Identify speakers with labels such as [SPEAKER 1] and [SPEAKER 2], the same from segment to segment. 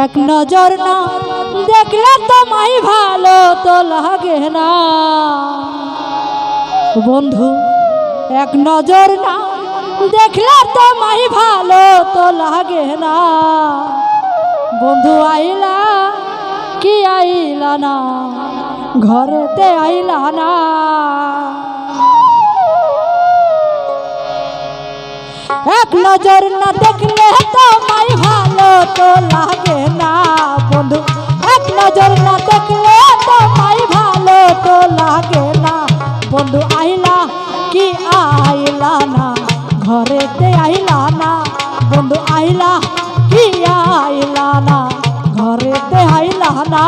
[SPEAKER 1] এক নজর না দেখলে তোমায় ভালো তো লাগে না বন্ধু, এক নজর না দেখলে তোমায় ভালো তো লাগে না বন্ধু। আইলা কি আইলা না, ঘরেতে আইলা না। এক নজর না দেখলে তোমায় ভালো তো লাগে না বন্ধু, এক নজর না দেখলে তোমায় ভালো তো লাগে না বন্ধু। আইলা কি আইলা না, ঘরেতে আইলা না বন্ধু। আইলা কি আইলা না, ঘরেতে আইলা না।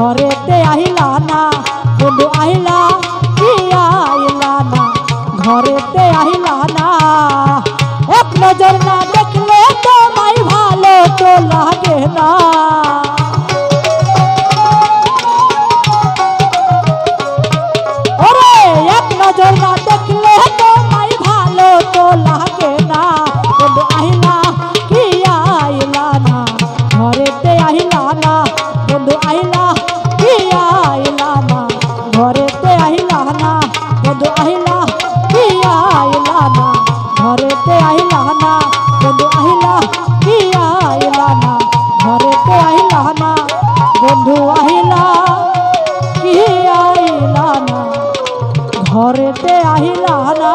[SPEAKER 1] ঘরেতে আহিলা না বন্ধু আহিলা কি আইলা না ঘরেতে আহিলা না এক নজর না দেখলে তোমায় ভালো তো লাগে না ওরে এক নজর না দেখলে তোমায় ভালো তো লাগে না বন্ধু আহিলা কি আইলা না ঘরেতে আহিলা না বন্ধু আহিলা কি আইলা না ঘরেতে আহিলা না বন্ধু আহিলা কি আইলা না ঘরেতে আহিলা না বন্ধু আহিলা কি আইলা না ঘরেতে আহিলা না বন্ধু আহিলা কি আইলা না ঘরেতে আহিলা না।